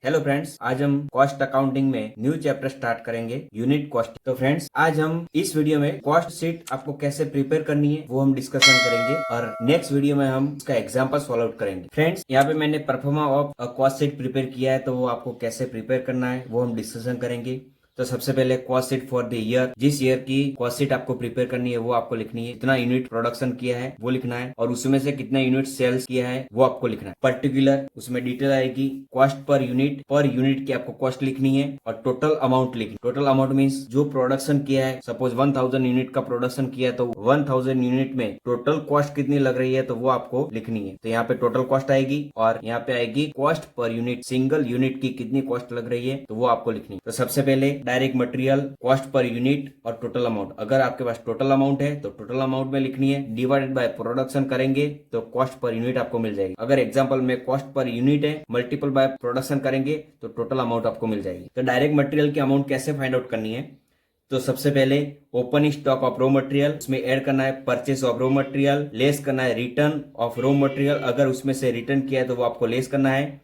Hello friends, आज हम cost accounting में न्यू चैप्टर स्टार्ट करेंगे, यूनिट कॉस्ट। तो फ्रेंड्स, आज हम इस वीडियो में कॉस्ट शीट आपको कैसे प्रिपेयर करनी है वो हम डिस्कशन करेंगे और नेक्स्ट वीडियो में हम इसका एग्जांपल सॉल्व आउट करेंगे। फ्रेंड्स, यहाँ पे मैंने pro forma of cost sheet prepare किया है, तो वो आपको कैसे प्रिपेयर करना है वो हम डिस्कशन करेंगे। तो सबसे पहले cost sheet for the year, जिस ईयर की कॉस्ट शीट आपको प्रिपेयर करनी है वो आपको लिखनी है। कितना यूनिट प्रोडक्शन किया है वो लिखना है और उसमें से कितना यूनिट सेल्स किया है वो आपको लिखना है। पर्टिकुलर उसमें डिटेल आएगी, कॉस्ट पर यूनिट की आपको कॉस्ट लिखनी है और टोटल अमाउंट लिखनी। टोटल अमाउंट मीन्स जो प्रोडक्शन किया है, सपोज 1000 यूनिट का प्रोडक्शन किया है तो 1000 यूनिट में टोटल कॉस्ट कितनी लग रही है तो वो आपको लिखनी है। तो यहाँ पे टोटल कॉस्ट आएगी और यहाँ पे आएगी cost per unit, single unit की कितनी कॉस्ट लग रही है तो वो आपको लिखनी है। तो सबसे पहले direct material, cost per unit और टोटल अमाउंट। अगर आपके पास टोटल अमाउंट है तो टोटल अमाउंट में लिखनी है, डिवाइडेड बाय प्रोडक्शन करेंगे तो कॉस्ट पर यूनिट आपको मिल जाएगी। अगर एग्जांपल में कॉस्ट पर यूनिट है, मल्टीपल बाय प्रोडक्शन करेंगे तो टोटल अमाउंट आपको मिल जाएगी। तो डायरेक्ट मटेरियल की अमाउंट कैसे फाइंड आउट करनी है, तो सबसे पहले opening stock of raw material, उसमें ऐड करना है purchase of raw material, less करना है रिटर्न ऑफ रॉ मटेरियल। अगर उसमें से रिटर्न किया है तो वो आपको लेस करना है।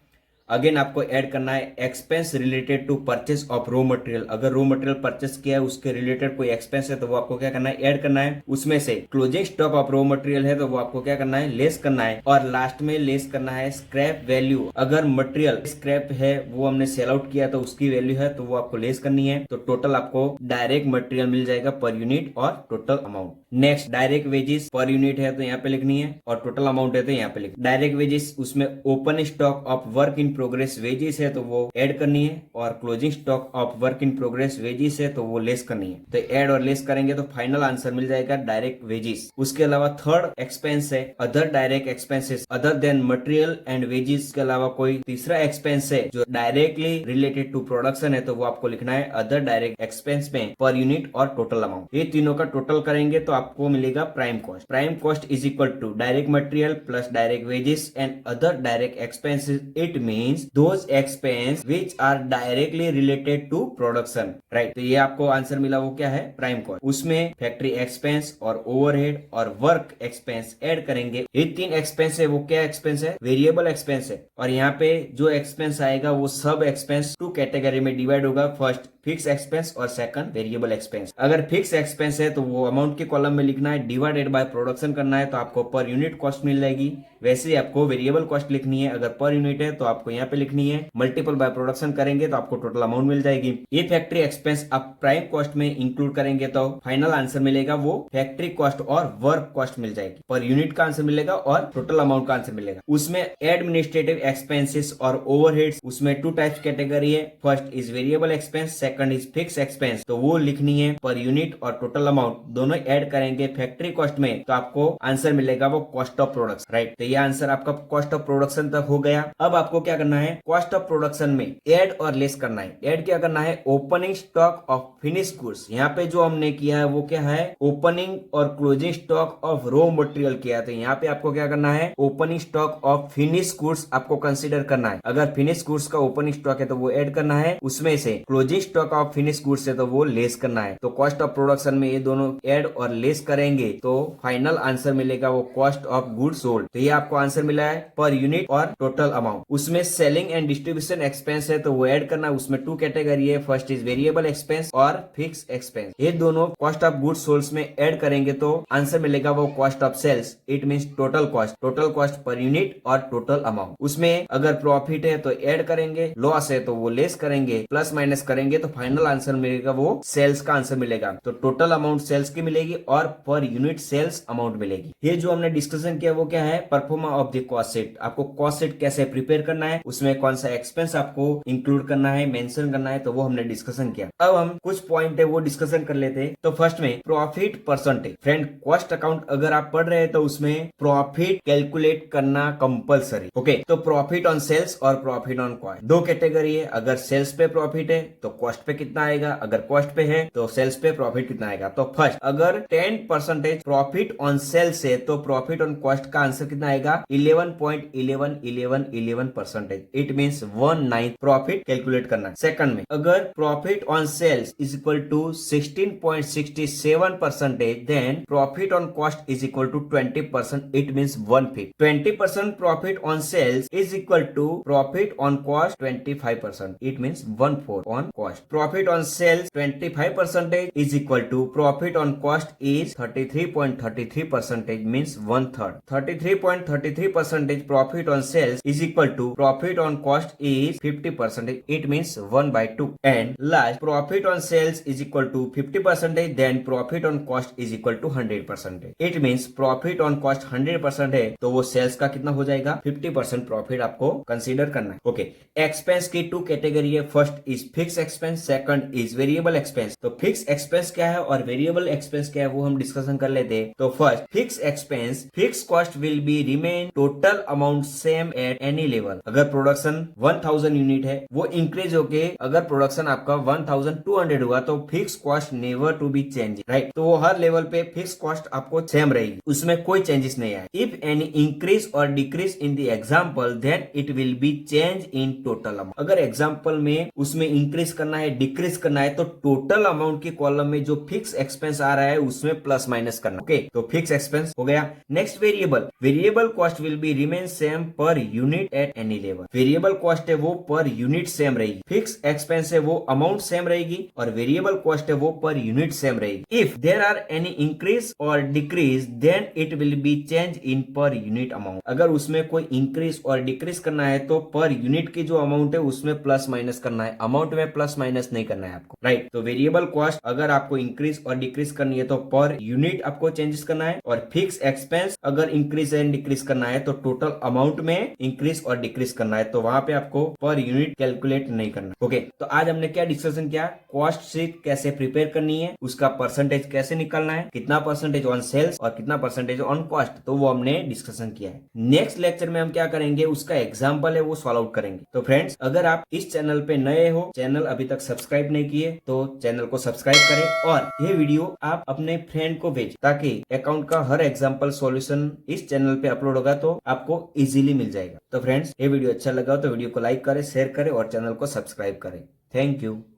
अगेन आपको ऐड करना है expense related to purchase of raw material. अगर रॉ मटेरियल परचेस किया है उसके रिलेटेड कोई एक्सपेंस है तो वो आपको क्या करना है, ऐड करना है। उसमें से closing stock of raw material है तो वो आपको क्या करना है, लेस करना है। और लास्ट में लेस करना है स्क्रैप वैल्यू। अगर मटेरियल स्क्रैप है, वो हमने सेल आउट किया तो उसकी वैल्यू है तो वो आपको लेस करनी है। तो टोटल आपको डायरेक्ट मटेरियल मिल जाएगा पर यूनिट और total amount. Next direct wages per unit है तो यहाँ पे लिखनी है और टोटल अमाउंट है तो यहाँ पे लिखनी। डायरेक्ट वेजेस उसमें open stock of work in progress wages है तो वो ऐड करनी है और closing stock of work in progress wages है तो वो लेस करनी है। तो ऐड और लेस करेंगे तो फाइनल आंसर मिल जाएगा डायरेक्ट वेजेस। उसके अलावा थर्ड एक्सपेंस है other direct expenses other than material and wages के अलावा कोई तीसरा एक्सपेंस है जो डायरेक्टली रिलेटेड टू प्रोडक्शन है तो वो आपको लिखना है अदर डायरेक्ट एक्सपेंस में पर यूनिट और टोटल अमाउंट। ये तीनों का टोटल करेंगे तो आपको मिलेगा prime cost. Prime cost is equal to direct material plus direct wages and other direct expenses. It means those expense which are directly related to production, right. तो ये आपको आंसर मिला, वो क्या है, प्राइम कॉस्ट। उसमें फैक्ट्री एक्सपेंस और overhead और वर्क एक्सपेंस ऐड करेंगे। ये तीन एक्सपेंस है, वो क्या एक्सपेंस है, वेरिएबल एक्सपेंस है। और यहाँ पे जो एक्सपेंस आएगा वो सब एक्सपेंस टू कैटेगरी में डिवाइड होगा, फर्स्ट फिक्स एक्सपेंस और सेकंड वेरिएबल एक्सपेंस। अगर फिक्स एक्सपेंस है तो वो अमाउंट के कॉलम में लिखना है, डिवाइडेड बाय प्रोडक्शन करना है तो आपको पर यूनिट कॉस्ट मिल जाएगी। वैसे ही आपको वेरिएबल कॉस्ट लिखनी है, अगर पर यूनिट है तो आपको यहाँ पे लिखनी है, मल्टीपल बाय प्रोडक्शन करेंगे तो आपको टोटल अमाउंट मिल जाएगी। ये फैक्ट्री एक्सपेंस आप प्राइम कॉस्ट में इंक्लूड करेंगे तो फाइनल आंसर मिलेगा वो फैक्ट्री कॉस्ट और वर्क कॉस्ट मिल जाएगी। पर यूनिट का आंसर मिलेगा और टोटल अमाउंट का आंसर मिलेगा। उसमें एडमिनिस्ट्रेटिव एक्सपेंसेस और ओवरहेड्स, उसमें टू टाइप्स कैटेगरी है, first is variable expense, second is fix expense. तो वो लिखनी है पर यूनिट और टोटल अमाउंट दोनों ऐड करेंगे फैक्ट्री कॉस्ट में तो आपको आंसर मिलेगा वो कॉस्ट ऑफ प्रोडक्शन, राइट। तो ये आंसर आपका कॉस्ट ऑफ प्रोडक्शन तक हो गया। अब आपको क्या करना है, कॉस्ट ऑफ प्रोडक्शन में ऐड और लेस करना है। ऐड क्या करना है, opening stock of finish goods. यहाँ पे जो हमने किया है वो क्या है, ओपनिंग और closing stock of raw material किया है। तो यहाँ पे आपको क्या करना है, opening stock of finish goods आपको कंसीडर करना है। अगर फिनिश गुड्स का ओपनिंग स्टॉक है तो वो ऐड करना है, उसमें से closing stock of finish goods है तो वो लेस करना है। तो कॉस्ट ऑफ प्रोडक्शन में ये दोनों ऐड और लेस करेंगे तो फाइनल आंसर मिलेगा वो कॉस्ट ऑफ गुड्स सोल्ड। तो ये आपको आंसर मिला है पर यूनिट और टोटल अमाउंट। उसमें सेलिंग एंड डिस्ट्रीब्यूशन एक्सपेंस है तो वो ऐड करना है, उसमें टू कैटेगरी है, फर्स्ट इज वेरिएबल एक्सपेंस और फिक्स एक्सपेंस। ये दोनों कॉस्ट ऑफ गुड्स सोल्ड में ऐड करेंगे तो आंसर मिलेगा वो cost of sales. It means total cost per unit और टोटल अमाउंट। उसमें अगर प्रॉफिट है तो ऐड करेंगे, लॉस है तो वो लेस करेंगे, प्लस माइनस करेंगे तो फाइनल आंसर मिलेगा वो सेल्स का आंसर मिलेगा। तो टोटल अमाउंट सेल्स की मिलेगी और पर यूनिट सेल्स अमाउंट मिलेगी। ये जो हमने डिस्कशन किया वो क्या है, pro forma of the cost sheet. आपको कॉस्ट शीट कैसे प्रिपेयर करना है, उसमें कौन सा एक्सपेंस आपको इंक्लूड करना है, मेंशन करना है, तो वो हमने डिस्कशन किया। अब हम कुछ पॉइंट है वो डिस्कशन कर लेते हैं। तो फर्स्ट में profit percentage. Friend, cost account अगर आप पढ़ रहे हैं तो उसमें प्रॉफिट कैलकुलेट करना कंपलसरी। ओके, तो प्रॉफिट ऑन सेल्स और प्रॉफिट ऑन कॉस्ट दो कैटेगरी है। अगर सेल्स पे प्रॉफिट है तो कॉस्ट कॉस्ट पे कितना आएगा, अगर कॉस्ट पे है तो सेल्स पे प्रॉफिट कितना आएगा। तो फर्स्ट अगर 10% प्रॉफिट ऑन सेल्स है तो प्रॉफिट ऑन कॉस्ट का आंसर कितना आएगा 11.111111%। इट मींस 1/9 प्रॉफिट कैलकुलेट करना है। सेकंड में अगर profit on sales is equal to 16.67%, then profit on cost is equal to 20%। It means 1/5। 20% profit on sales is equal to profit on cost 25%। It means 1/4 on cost. Profit on sales 25% is equal to profit on cost is 33.33%, means 1/3। 33.33% profit on sales is equal to profit on cost is 50%, it means 1/2। And last profit on sales is equal to 50%, then profit on cost is equal to 100%। It means profit on cost 100% है तो वो sales का कितना हो जाएगा 50% profit आपको consider करना है। ओके, एक्सपेंस की 2 कैटेगरी है। First is fix expense, second is variable expense. तो फिक्स एक्सपेंस क्या है और वेरिएबल एक्सपेंस क्या है वो हम डिस्कशन कर लेते हैं। तो first fix expense, fix cost will be remain total amount same at any level. अगर प्रोडक्शन 1000 यूनिट है वो इंक्रीज होके अगर प्रोडक्शन आपका 1200 हुआ तो fix cost never to be change, right. तो वो हर लेवल पे फिक्स कॉस्ट आपको सेम रहेगी, उसमें कोई चेंजेस नहीं आए। इफ एनी इंक्रीज और decrease in the example then it will be change in total amount. अगर एग्जाम्पल में उसमें इंक्रीज करना है डिक्रीज करना है तो टोटल अमाउंट की कॉलम में जो फिक्स एक्सपेंस आ रहा है उसमें प्लस माइनस करना। ओके, तो फिक्स एक्सपेंस हो गया। Next variable, variable cost will be remain same per unit at any level. Variable cost है वो पर यूनिट सेम रहेगी, फिक्स एक्सपेंस है वो अमाउंट सेम रहेगी और वेरिएबल कॉस्ट है वो पर यूनिट सेम रहेगी। If there are any increase और decrease then it will be change in per unit amount. अगर उसमें कोई इंक्रीज और डिक्रीज करना है तो पर यूनिट की जो अमाउंट है उसमें प्लस माइनस करना है, अमाउंट में प्लस माइनस नहीं करना है आपको, राइट। तो वेरिएबल कॉस्ट अगर आपको इंक्रीज और डिक्रीज करनी है तो पर यूनिट आपको चेंजेस करना है और फिक्स एक्सपेंस अगर इंक्रीज एंड डिक्रीज करना है तो टोटल अमाउंट में इंक्रीज और डिक्रीज करना है, तो वहां पे आपको पर यूनिट कैलकुलेट नहीं करना। ओके, तो आज हमने क्या डिस्कशन किया, कॉस्ट शीट कैसे प्रिपेयर करनी है, उसका परसेंटेज कैसे निकालना है, कितना परसेंटेज ऑन सेल्स और कितना परसेंटेज ऑन कॉस्ट, तो वो हमने डिस्कशन किया है। नेक्स्ट लेक्चर में हम क्या करेंगे, उसका एग्जाम्पल है वो सॉल्व आउट करेंगे। तो फ्रेंड्स अगर आप इस चैनल पे नए हो, चैनल अभी तक सब्सक्राइब नहीं किए तो चैनल को सब्सक्राइब करें और ये वीडियो आप अपने फ्रेंड को भेजें ताकि अकाउंट का हर एग्जाम्पल सॉल्यूशन इस चैनल पे अपलोड होगा तो आपको इजीली मिल जाएगा। तो फ्रेंड्स ये वीडियो अच्छा लगा तो वीडियो को लाइक करें, शेयर करें और चैनल को सब्सक्राइब करें। Thank you.